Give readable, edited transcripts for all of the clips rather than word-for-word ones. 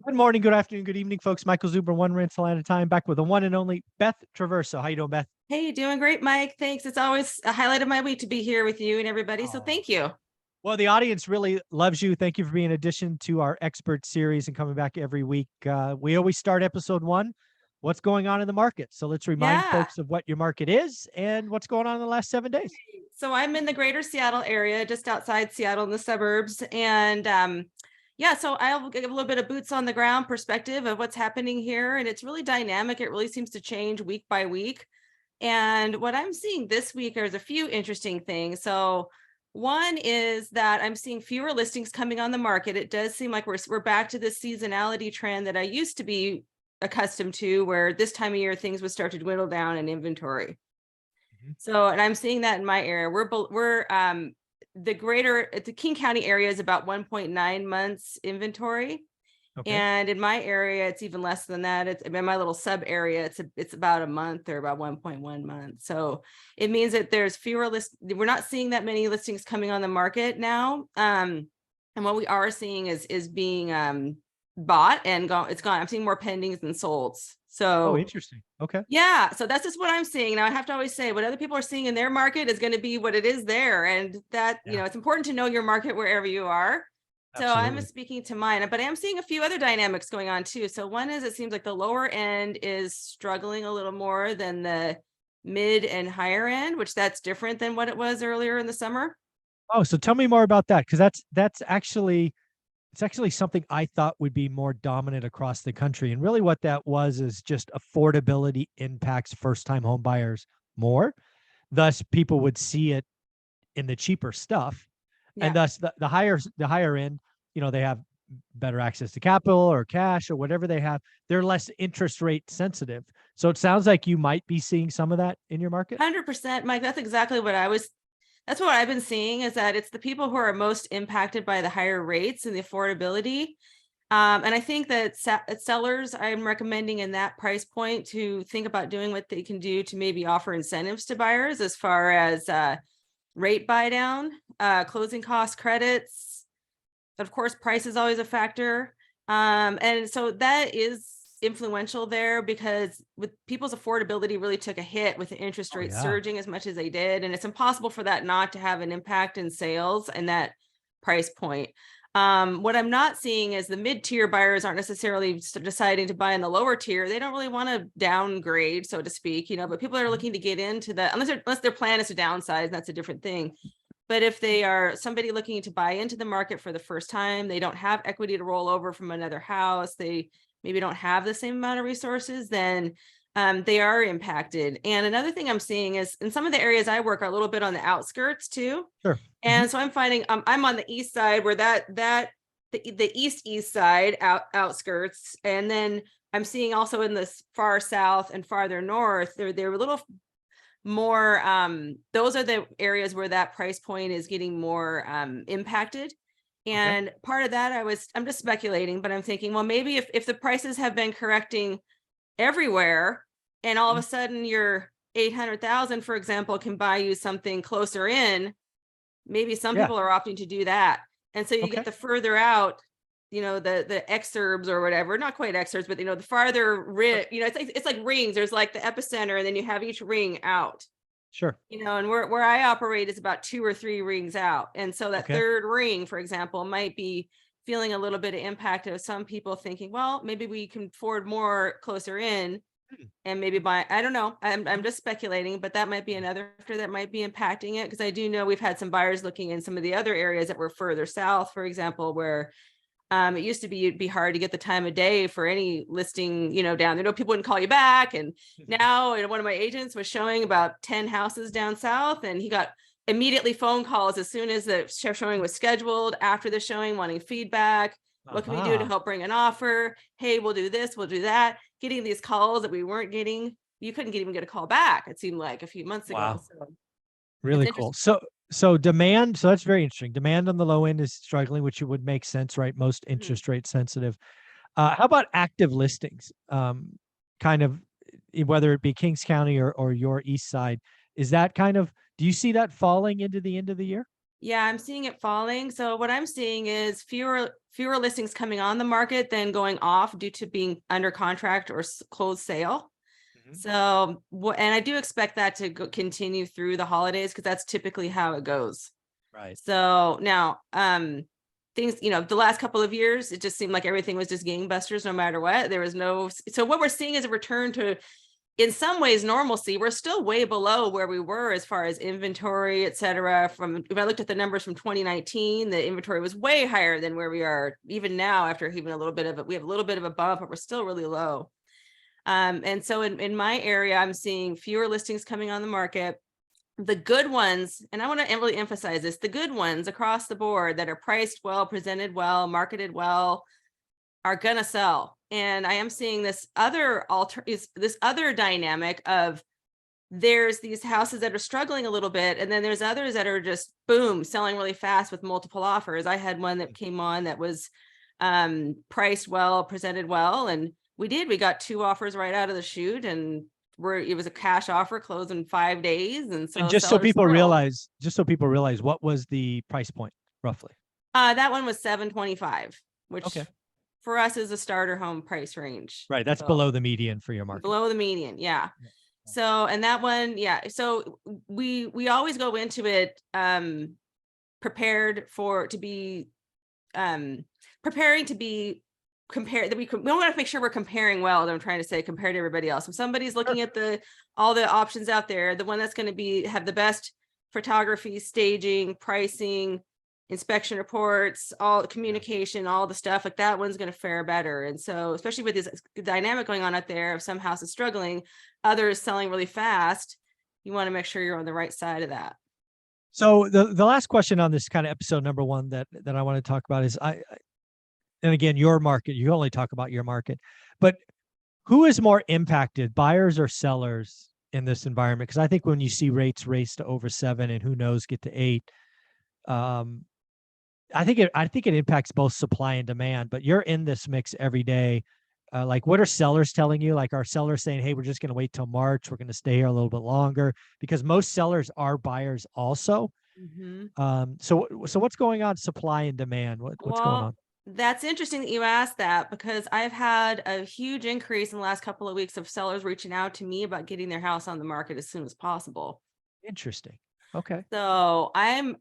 Good morning, good afternoon, good evening, folks. Michael Zuber, one rental at a time, back with the one and only Beth Traverso. How you doing, Beth? Hey, doing great, Mike. Thanks. It's always a highlight of my week to be here with you and everybody. So Oh. thank you. Well, the audience really loves you. Thank you for being an addition to our expert series and coming back every week. We always start episode one, what's going on in the market. So let's remind Yeah. folks of what your market is and what's going on in the last 7 days. So I'm in the greater Seattle area, just outside Seattle in the suburbs. And yeah, so I'll give a little bit of boots on the ground perspective of what's happening here. And it's really dynamic. It really seems to change week by week. And what I'm seeing this week, there's a few interesting things. So one is that I'm seeing fewer listings coming on the market. It does seem like we're back to this seasonality trend that I used to be accustomed to, where this time of year things would start to dwindle down in inventory. Mhm. So, and I'm seeing that in my area. The King County area is about 1.9 months inventory. Okay. And in my area, it's even less than that. It's in my little sub area. It's about a month, or about 1.1 months. So it means that there's fewer lists. We're not seeing that many listings coming on the market now. And what we are seeing is being bought and gone. It's gone. I'm seeing more pendings than solds. Oh, So interesting. Okay. yeah, so that's just what I'm seeing. Now I have to always say what other people are seeing in their market is going to be what it is there. And that, Yeah, it's important to know your market wherever you are. So I'm absolutely. speaking to mine, but I am seeing a few other dynamics going on too. So one is, it seems like the lower end is struggling a little more than the mid and higher end, which that's different than what it was earlier in the summer. Oh, so tell me more about that, because that's actually it's actually something I thought would be more dominant across the country. And really what that was is just affordability impacts first-time home buyers more. Thus, people would see it in the cheaper stuff. And Yeah. thus the higher end, they have better access to capital or cash or whatever they have. They're less interest rate sensitive. So it sounds like you might be seeing some of that in your market. 100%, Mike. That's what I've been seeing, is that it's the people who are most impacted by the higher rates and the affordability. And I think that sellers, I'm recommending in that price point to think about doing what they can do to maybe offer incentives to buyers, as far as rate buy down, closing cost credits. Of course, price is always a factor. And so that is influential there, because with people's affordability really took a hit with the interest Oh rates yeah. surging as much as they did. And it's impossible for that not to have an impact in sales and that price point. What I'm not seeing is the mid-tier buyers aren't necessarily deciding to buy in the lower tier. They don't really want to downgrade, so to speak, but people are Mhm. looking to get into unless their plan is to downsize, that's a different thing. But if they are somebody looking to buy into the market for the first time, they don't have equity to roll over from another house, they maybe don't have the same amount of resources, then they are impacted. And another thing I'm seeing is, in some of the areas I work are a little bit on the outskirts too. Sure. Mhm. And so I'm finding I'm on the east side, where the east side outskirts, and then I'm seeing also in this far south and farther north, they're a little more, those are the areas where that price point is getting more impacted. Okay. And part of that, I'm just speculating, but I'm thinking, well, maybe if the prices have been correcting everywhere, and all of Mhm. a sudden your 800,000, for example, can buy you something closer in, maybe some Yeah. people are opting to do that. And so you Okay. get the further out, the exurbs or whatever, not quite exurbs, but the farther it's like rings. There's like the epicenter, and then you have each ring out. Sure. And where I operate is about 2 or 3 rings out. And so that Okay. third ring, for example, might be feeling a little bit of impact of some people thinking, well, maybe we can afford more closer in, Hmm. and maybe buy. I don't know. I'm just speculating, but that might be another factor that might be impacting it, because I do know we've had some buyers looking in some of the other areas that were further south, for example, where it used to be it'd be hard to get the time of day for any listing, down there. No, people wouldn't call you back. And Mhm. now, one of my agents was showing about 10 houses down south, and he got immediately phone calls as soon as the showing was scheduled, after the showing, wanting feedback. What can we do to Aha. help bring an offer? Hey, we'll do this, we'll do that. Getting these calls that we weren't getting. You couldn't even get a call back, it seemed like, a few months ago. Wow. So it's Really cool. interesting. So demand, so that's very interesting. Demand on the low end is struggling, which would make sense, right? Most Mhm. interest rate sensitive. How about active listings? Kind of whether it be Kings County or your east side, is that do you see that falling into the end of the year? Yeah, I'm seeing it falling. So what I'm seeing is fewer listings coming on the market than going off due to being under contract or closed sale. So, and I do expect that to continue through the holidays, because that's typically how it goes. Right. So now, things, the last couple of years, it just seemed like everything was just gangbusters no matter what. There was no, so what we're seeing is a return to, in some ways, normalcy. We're still way below where we were as far as inventory, et cetera. If I looked at the numbers from 2019, the inventory was way higher than where we are even now, after even a little bit of it. We have a little bit of a bump, but we're still really low. And so in my area, I'm seeing fewer listings coming on the market. The good ones, and I want to really emphasize this, the good ones across the board that are priced well, presented well, marketed well, are gonna sell. And I am seeing this other dynamic of, there's these houses that are struggling a little bit, and then there's others that are just boom, selling really fast with multiple offers. I had one that came on that was priced well, presented well, and we got 2 offers right out of the chute, and it was a cash offer, closed in 5 days. And so, just so people realize, what was the price point roughly? That one was $725, which okay, for us is a starter home price range. Right. That's below the median for your market. Below the median. Yeah. So, and that one, yeah. So we always go into it prepared to be compared, that we want to make sure we're comparing well. I'm trying to say, compared to everybody else. If somebody's looking at all the options out there, the one that's going to have the best photography, staging, pricing, inspection reports, all communication, all the stuff like that, one's going to fare better. And so, especially with this dynamic going on out there of some houses struggling, others selling really fast, you want to make sure you're on the right side of that. So the last question on this kind of episode number 1 that I want to talk about is, and again, your market, you only talk about your market, but who is more impacted, buyers or sellers, in this environment? Because I think when you see rates race to over 7 and who knows, get to 8, I think it impacts both supply and demand, but you're in this mix every day. Like, what are sellers telling you? Like, are sellers saying, hey, we're just going to wait till March, we're going to stay here a little bit longer? Because most sellers are buyers also. So what's going on, supply and demand? What's going on? That's interesting that you asked that, because I've had a huge increase in the last couple of weeks of sellers reaching out to me about getting their house on the market as soon as possible. Interesting. Okay. So I'm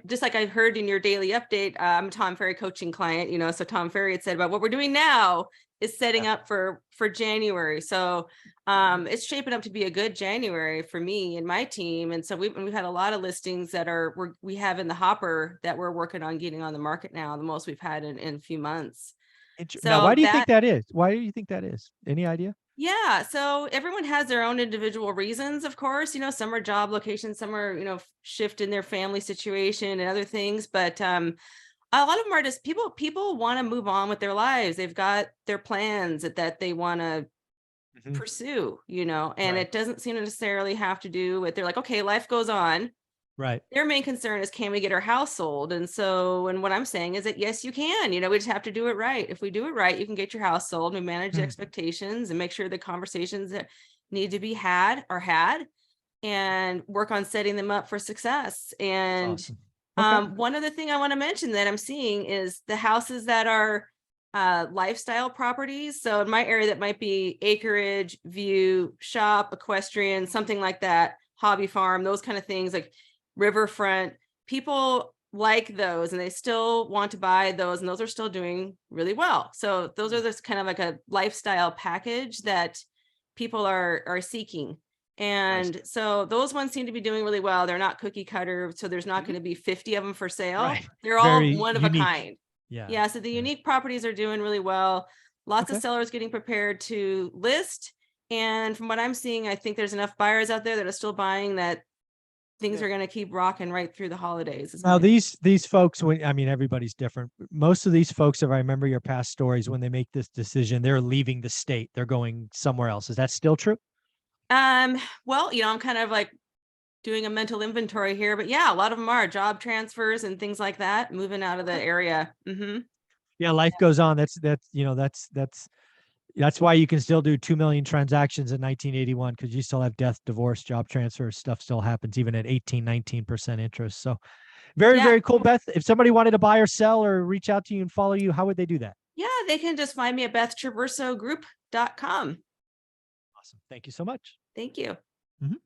just like I heard in your daily update, I'm a Tom Ferry coaching client, so Tom Ferry had said about what we're doing now is setting up for January. So it's shaping up to be a good January for me and my team. And so we've had a lot of listings that we have in the hopper that we're working on getting on the market now, the most we've had in a few months. So now, why do you think that is? Why do you think that is? Any idea? Yeah. So everyone has their own individual reasons, of course, some are job locations, some are, shift in their family situation and other things. But a lot of them are just people want to move on with their lives. They've got their plans that they want to pursue, and it doesn't seem to necessarily have to do with, they're like, okay, life goes on. Right. Their main concern is, can we get our house sold? And what I'm saying is that, yes, you can, we just have to do it right. If we do it right, you can get your house sold. We manage the expectations and make sure the conversations that need to be had are had, and work on setting them up for success. And awesome. One other thing I want to mention that I'm seeing is the houses that are lifestyle properties. So in my area, that might be acreage, view, shop, equestrian, something like that, hobby farm, those kind of things, like riverfront. People like those, and they still want to buy those, and those are still doing really well. So those are just kind of like a lifestyle package that people are seeking. And so those ones seem to be doing really well. They're not cookie cutter, so there's not going to be 50 of them for sale. Right. They're all one of a kind. Yeah. So the unique properties are doing really well. Lots of sellers getting prepared to list. And from what I'm seeing, I think there's enough buyers out there that are still buying, that things are going to keep rocking right through the holidays. Now, these folks, everybody's different. Most of these folks, if I remember your past stories, when they make this decision, they're leaving the state. They're going somewhere else. Is that still true? Well, I'm kind of like doing a mental inventory here, but yeah, a lot of them are job transfers and things like that, moving out of the area. Yeah, life goes on. That's why you can still do 2 million transactions in 1981, because you still have death, divorce, job transfer, stuff still happens even at 18, 19% interest. So Very, Yeah. very cool, Beth. If somebody wanted to buy or sell or reach out to you and follow you, how would they do that? Yeah, they can just find me at bethtraversogroup.com. Awesome. Thank you so much. Thank you. Mhm.